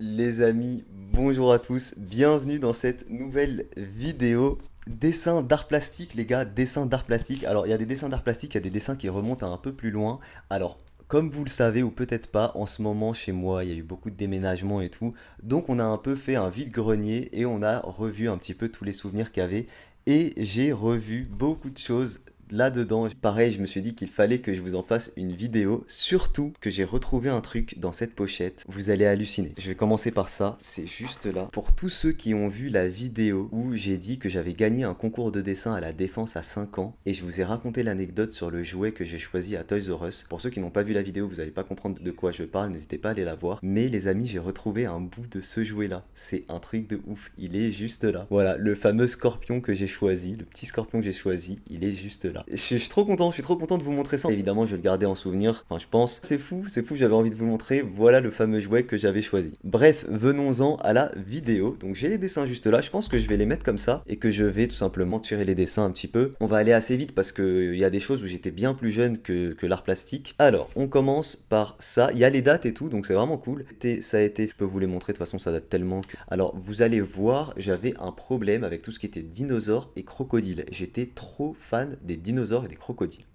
Les amis, bonjour à tous, bienvenue dans cette nouvelle vidéo. Dessin d'art plastique, les gars, dessin d'art plastique. Alors, il y a des dessins d'art plastique, il y a des dessins qui remontent à un peu plus loin. Alors, comme vous le savez ou peut-être pas, en ce moment chez moi, il y a eu beaucoup de déménagements et tout. Donc, on a un peu fait un vide-grenier et on a revu un petit peu tous les souvenirs qu'il y avait. Et j'ai revu beaucoup de choses là-dedans. Pareil, je me suis dit qu'il fallait que je vous en fasse une vidéo. Surtout que j'ai retrouvé un truc dans cette pochette. Vous allez halluciner. Je vais commencer par ça. C'est juste là. Pour tous ceux qui ont vu la vidéo où j'ai dit que j'avais gagné un concours de dessin à la Défense à 5 ans. Et je vous ai raconté l'anecdote sur le jouet que j'ai choisi à Toys R Us. Pour ceux qui n'ont pas vu la vidéo, vous n'allez pas comprendre de quoi je parle. N'hésitez pas à aller la voir. Mais les amis, j'ai retrouvé un bout de ce jouet-là. C'est un truc de ouf. Il est juste là. Voilà, le fameux scorpion que j'ai choisi. Le petit scorpion que j'ai choisi. Il est juste là. Je suis trop content de vous montrer ça. Évidemment, je vais le garder en souvenir. Enfin, je pense. C'est fou, j'avais envie de vous le montrer. Voilà le fameux jouet que j'avais choisi. Bref, venons-en à la vidéo. Donc, j'ai les dessins juste là. Je pense que je vais les mettre comme ça et que je vais tout simplement tirer les dessins un petit peu. On va aller assez vite parce qu'il y a des choses où j'étais bien plus jeune que l'art plastique. Alors, on commence par ça. Il y a les dates et tout, donc c'est vraiment cool. Ça a été, je peux vous les montrer, de toute façon, ça date tellement que... Alors, vous allez voir, j'avais un problème avec tout ce qui était dinosaures et crocodiles. J'étais trop fan des dinosaures et des crocodiles.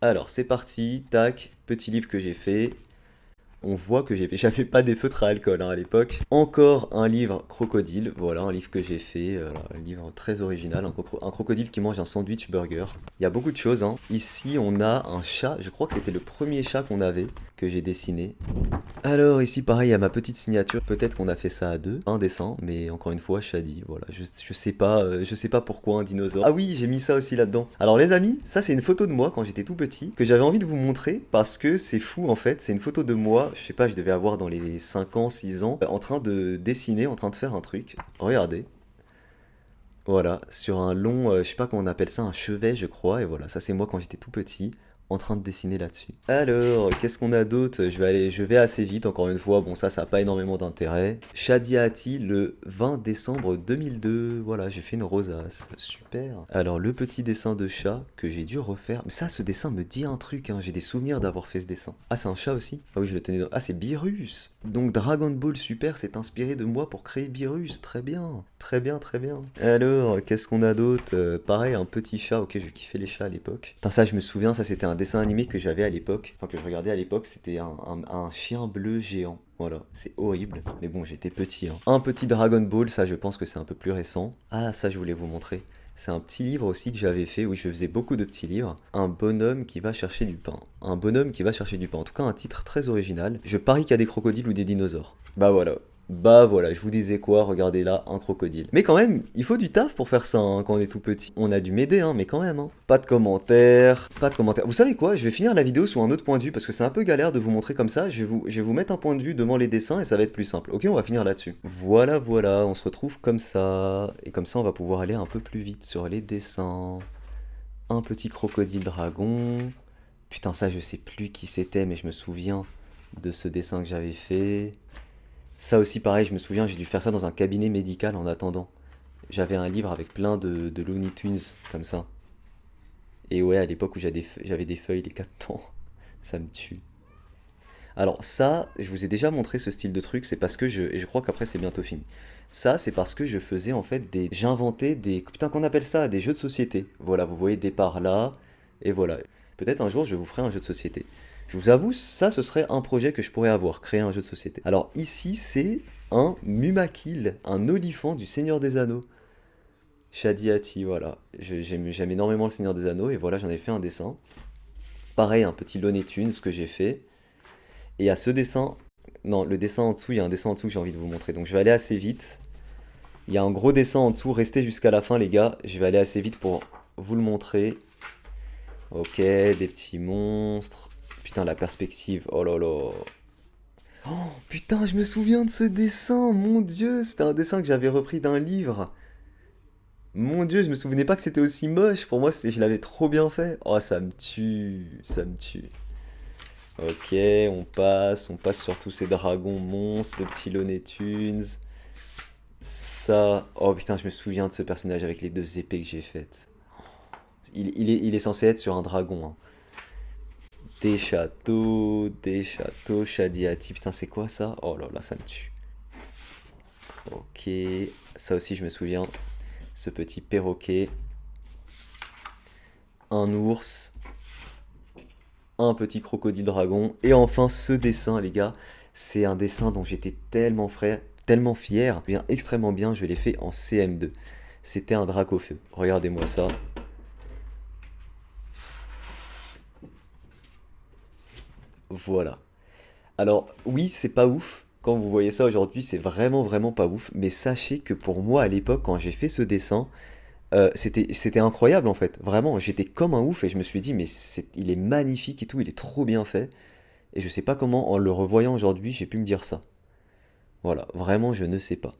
Alors, c'est parti, tac, petit livre que j'ai fait. On voit que j'avais pas des feutres à alcool hein, à l'époque. Encore un livre crocodile, voilà, un livre que j'ai fait, un livre très original, un crocodile qui mange un sandwich burger. Il y a beaucoup de choses, hein. Ici, on a un chat, je crois que c'était le premier chat qu'on avait, que j'ai dessiné. Alors ici pareil, il y a ma petite signature, peut-être qu'on a fait ça à deux, un dessin, mais encore une fois, Shadi, voilà, je sais pas pourquoi un dinosaure. Ah oui, j'ai mis ça aussi là-dedans. Alors les amis, ça c'est une photo de moi quand j'étais tout petit, que j'avais envie de vous montrer, parce que c'est fou en fait, c'est une photo de moi, je sais pas, je devais avoir dans les 5 ans, 6 ans, en train de dessiner, en train de faire un truc, regardez. Voilà, sur un long, je sais pas comment on appelle ça, un chevet je crois, et voilà, ça c'est moi quand j'étais tout petit, en train de dessiner là-dessus. Alors, qu'est-ce qu'on a d'autre? Je vais assez vite encore une fois, bon ça a pas énormément d'intérêt. Shadiati le 20 décembre 2002, voilà, j'ai fait une rosace, super. Alors, le petit dessin de chat que j'ai dû refaire, mais ça ce dessin me dit un truc, hein, j'ai des souvenirs d'avoir fait ce dessin. Ah c'est un chat aussi? Ah oui je le tenais dans... Ah c'est Beerus! Donc Dragon Ball Super s'est inspiré de moi pour créer Beerus, très bien, très bien, très bien. Alors, qu'est-ce qu'on a d'autre? Pareil, un petit chat, ok, je kiffais les chats à l'époque. Putain, ça, je me souviens, ça c'était un dessin animé que j'avais à l'époque, enfin que je regardais à l'époque, c'était un chien bleu géant. Voilà, c'est horrible, mais bon, j'étais petit, hein. Un petit Dragon Ball, ça, je pense que c'est un peu plus récent. Ah, ça, je voulais vous montrer. C'est un petit livre aussi que j'avais fait, oui, je faisais beaucoup de petits livres. Un bonhomme qui va chercher du pain. Un bonhomme qui va chercher du pain. En tout cas, un titre très original. Je parie qu'il y a des crocodiles ou des dinosaures. Bah voilà, je vous disais quoi, regardez là, un crocodile. Mais quand même, il faut du taf pour faire ça hein, quand on est tout petit. On a dû m'aider, hein, mais quand même. Hein. Pas de commentaires, pas de commentaires. Vous savez quoi, je vais finir la vidéo sous un autre point de vue parce que c'est un peu galère de vous montrer comme ça. Je vais vous mettre un point de vue devant les dessins et ça va être plus simple. Ok, on va finir là-dessus. Voilà, voilà, on se retrouve comme ça. Et comme ça, on va pouvoir aller un peu plus vite sur les dessins. Un petit crocodile dragon. Putain, ça, je sais plus qui c'était, mais je me souviens de ce dessin que j'avais fait. Ça aussi, pareil, je me souviens, j'ai dû faire ça dans un cabinet médical en attendant. J'avais un livre avec plein de Looney Tunes, comme ça. Et ouais, à l'époque où j'avais des feuilles les 4 temps, ça me tue. Alors ça, je vous ai déjà montré ce style de truc, c'est parce que et je crois qu'après c'est bientôt fini. Ça, c'est parce que je faisais en fait j'inventais putain qu'on appelle ça, des jeux de société. Voilà, vous voyez des parts là, et voilà. Peut-être un jour je vous ferai un jeu de société. Je vous avoue, ça ce serait un projet que je pourrais avoir, créer un jeu de société. Alors ici c'est un Mumakil, un olifant du Seigneur des Anneaux. Shadiati, voilà. J'aime énormément le Seigneur des Anneaux, et voilà, j'en ai fait un dessin. Pareil, un petit Looney Tunes que j'ai fait. Et à ce dessin, non, le dessin en dessous, il y a un dessin en dessous que j'ai envie de vous montrer. Donc je vais aller assez vite. Il y a un gros dessin en dessous, restez jusqu'à la fin les gars. Je vais aller assez vite pour vous le montrer. Ok, des petits monstres. Putain, la perspective, oh là là. Oh putain, je me souviens de ce dessin, mon dieu, c'était un dessin que j'avais repris d'un livre. Mon dieu, je me souvenais pas que c'était aussi moche. Pour moi, je l'avais trop bien fait. Oh, ça me tue, ça me tue. Ok, on passe sur tous ces dragons monstres, le petit Looney Tunes. Ça, oh putain, je me souviens de ce personnage avec les deux épées que j'ai faites. Il est censé être sur un dragon. Hein. Des châteaux, Shadiati. Putain, c'est quoi ça? Oh là là, ça me tue. Ok, ça aussi je me souviens. Ce petit perroquet, un ours, un petit crocodile dragon. Et enfin ce dessin les gars, c'est un dessin dont j'étais tellement fier. Il vient extrêmement bien, je l'ai fait en CM2. C'était un Dracofeu. Regardez-moi ça. Voilà. Alors oui, c'est pas ouf. Quand vous voyez ça aujourd'hui, c'est vraiment pas ouf. Mais sachez que pour moi à l'époque, quand j'ai fait ce dessin, c'était incroyable en fait. Vraiment, j'étais comme un ouf et je me suis dit, mais il est magnifique et tout, il est trop bien fait. Et je sais pas comment, en le revoyant aujourd'hui, j'ai pu me dire ça. Voilà, vraiment, je ne sais pas.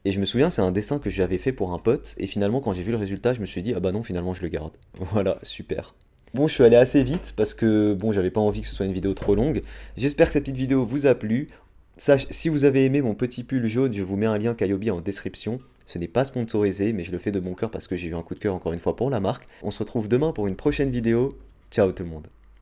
Et je me souviens, c'est un dessin que j'avais fait pour un pote, et finalement, quand j'ai vu le résultat, je me suis dit, ah bah non, finalement, je le garde. Voilà, super. Bon, je suis allé assez vite parce que, bon, j'avais pas envie que ce soit une vidéo trop longue. J'espère que cette petite vidéo vous a plu. Si vous avez aimé mon petit pull jaune, je vous mets un lien Kayobi en description. Ce n'est pas sponsorisé, mais je le fais de bon cœur parce que j'ai eu un coup de cœur encore une fois pour la marque. On se retrouve demain pour une prochaine vidéo. Ciao tout le monde.